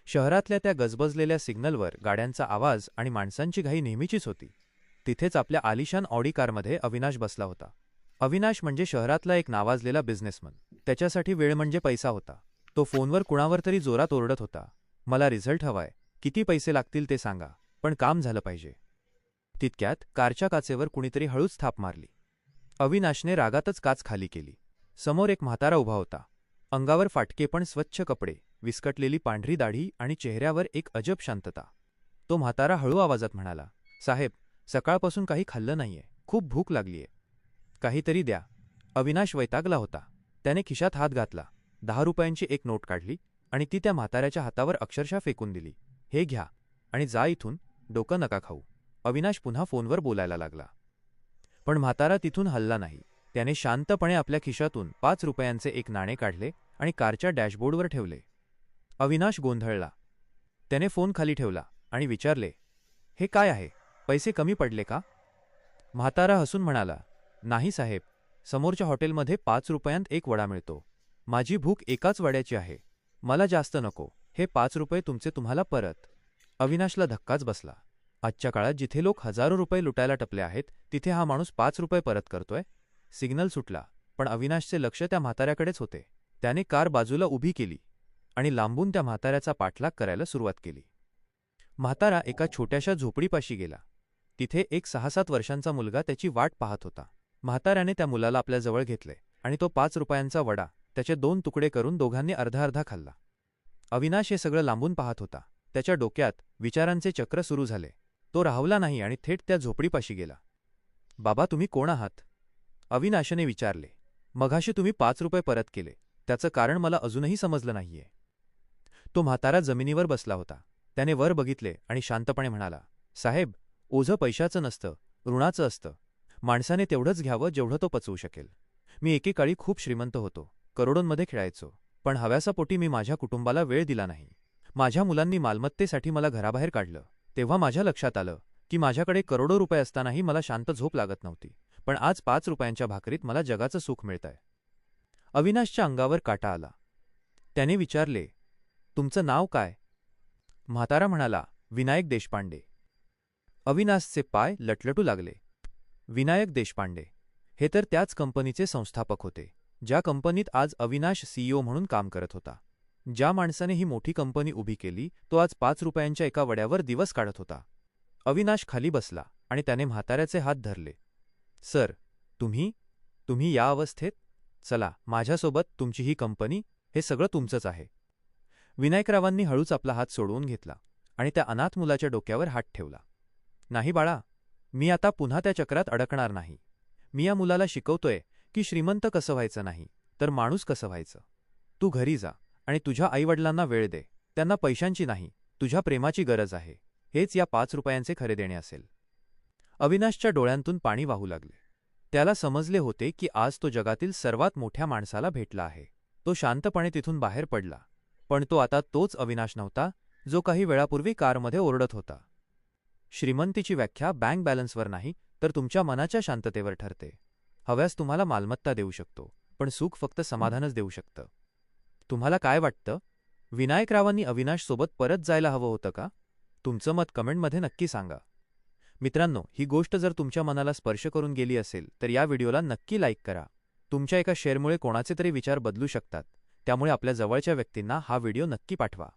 शहरातल्या त्या गजबजलेल्या सिग्नलवर गाड्यांचा आवाज आणि माणसांची घाई नेहमीचीच होती. तिथेच आपल्या आलिशान ऑडी कारमध्ये अविनाश बसला होता. अविनाश म्हणजे शहरातला एक नावाजलेला बिझनेसमन. त्याच्यासाठी वेळ म्हणजे पैसा होता. तो फोनवर कुणावर तरी जोरात ओरडत होता, मला रिझल्ट हवाय, किती पैसे लागतील ते सांगा, पण काम झालं पाहिजे. तितक्यात कारच्या काचेवर कुणीतरी हळूच थाप मारली. अविनाशने रागातच काच खाली केली. समोर एक म्हातारा उभा होता. अंगावर फाटके पण स्वच्छ कपडे, विस्कटलेली पांढरी दाढी आणि चेहऱ्यावर एक अजब शांतता. तो म्हातारा हळू आवाजात म्हणाला, साहेब, सकाळपासून काही खाल्लं नाहीये, खूप भूक लागलीये, काहीतरी द्या. अविनाश वैतागला होता. त्याने खिशात हात घातला, 10 रुपयांची एक नोट काढली आणि ती त्या म्हाताऱ्याच्या हातावर अक्षरशः फेकून दिली. हे घ्या आणि जा इथून, डोकं नका खाऊ. अविनाश पुन्हा फोनवर बोलायला लागला. पण म्हातारा तिथून हलला नाही. त्याने शांतपणे आपल्या खिशातून 5 रुपयांचे एक नाणे काढले आणि कारच्या डॅशबोर्डवर ठेवले. अविनाश गोंधळला. त्याने फोन खाली ठेवला आणि विचारले, हे काय आहे, पैसे कमी पडले का? म्हातारा हसून म्हणाला, नाही साहेब, समोरच्या हॉटेलमध्ये 5 रुपयांत एक वडा मिळतो. माझी भूक एकाच वड्याची आहे, मला जास्त नको. हे 5 रुपये तुमचे तुम्हाला परत. अविनाशला धक्काच बसला. आजच्या काळात जिथे लोक हजारो रुपये लुटायला टपले आहेत, तिथे हा माणूस 5 रुपये परत करतोय. सिग्नल सुटला, पण अविनाशचे लक्ष त्या म्हाताऱ्याकडेच होते. त्याने कार बाजूला उभी केली आणि लांबून त्या म्हाताऱ्याचा पाठलाग करायला सुरुवात केली. म्हातारा एका छोट्याशा झोपडीपाशी गेला. तिथे एक 6-7 वर्षांचा मुलगा त्याची वाट पाहत होता. म्हाताऱ्याने त्या मुलाला आपल्या जवळ घेतले आणि तो 5 रुपयांचा वडा त्याचे 2 तुकडे करून दोघांनी अर्धा अर्धा खाल्ला. अविनाश हे सगळं लांबून पाहत होता. त्याच्या डोक्यात विचारांचे चक्र सुरू झाले. तो राहवला नाही आणि थेट त्या झोपडीपाशी गेला. बाबा, तुम्ही कोण आहात? अविनाशने विचारले. मघाशी तुम्ही 5 रुपये परत केले, त्याचं कारण मला अजूनही समजलं नाहीये. तो म्हातारा जमिनीवर बसला होता. त्याने वर बघितले आणि शांतपणे म्हणाला, साहेब, ओझं पैशाचं नसतं, ऋणाचं असतं. माणसाने तेवढंच घ्यावं जेवढं तो पचवू शकेल. मी एकेकाळी खूप श्रीमंत होतो, करोडोंमध्ये खेळायचो, पण हव्यासापोटी मी माझ्या कुटुंबाला वेळ दिला नाही. माझ्या मुलांनी मालमत्तेसाठी मला घराबाहेर काढलं. तेव्हा माझ्या लक्षात आलं की माझ्याकडे करोडो रुपये असतानाही मला शांत झोप लागत नव्हती. पण आज 5 रुपयांच्या भाकरीत मला जगाचं सुख मिळतंय. अविनाशच्या अंगावर काटा आला. त्याने विचारले, तुमचं नाव काय? म्हातारा म्हणाला, विनायक देशपांडे. अविनाशचे पाय लटलटू लागले. विनायक देशपांडे हे तर त्याच कंपनीचे संस्थापक होते, ज्या कंपनीत आज अविनाश CEO म्हणून काम करत होता. ज्या माणसाने ही मोठी कंपनी उभी केली, तो आज 5 रुपयांच्या एका वड्यावर दिवस काढत होता. अविनाश खाली बसला आणि त्याने म्हाताऱ्याचे हात धरले. सर, तुम्ही या अवस्थेत? चला माझ्यासोबत, तुमची ही कंपनी, हे सगळं तुमचंच आहे. विनायकरावांनी हळूच आपला हात सोडवून घेतला आणि त्या अनाथ मुलाच्या डोक्यावर हात ठेवला. नाही बाळा, मी आता पुन्हा त्या चक्रात अडकणार नाही. मी या मुलाला शिकवतोय की श्रीमंत कसं व्हायचं नाही, तर माणूस कसं व्हायचं. तू घरी जा आणि तुझ्या आईवडिलांना वेळ दे. त्यांना पैशांची नाही, तुझ्या प्रेमाची गरज आहे. हेच या 5 रुपयांचे खरे देणे असेल. अविनाशच्या डोळ्यांतून पाणी वाहू लागले. त्याला समजले होते की आज तो जगातील सर्वात मोठ्या माणसाला भेटला आहे. तो शांतपणे तिथून बाहेर पडला. पण तो आता तोच अविनाश नव्हता, जो काही वेळापूर्वी कारमध्ये ओरडत होता. श्रीमंतीची व्याख्या बँक बॅलन्सवर नाही, तर तुमच्या मनाच्या शांततेवर ठरते. हव्यास तुम्हाला मालमत्ता देऊ शकतो, पण सुख फक्त समाधानच देऊ शकतं. तुम्हाला काय वाटतं? विनायकरावांनी अविनाशसोबत परत जायला हवं होतं का? तुमचं मत कमेंटमध्ये नक्की सांगा. मित्रांनो, ही गोष्ट जर तुमच्या मनाला स्पर्श करून गेली असेल तर या व्हिडिओला नक्की लाईक करा. तुमच्या एका शेअरमुळे कोणाचे तरी विचार बदलू शकतात. त्यामुळे आपल्या जवळच्या व्यक्तींना हा व्हिडिओ नक्की पाठवा.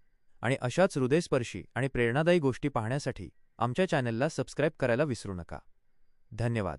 आणि अशाच हृदयस्पर्शी आणि प्रेरणादायी गोष्टी पाहण्यासाठी आमच्या चॅनलला सबस्क्राईब करायला विसरू नका. धन्यवाद.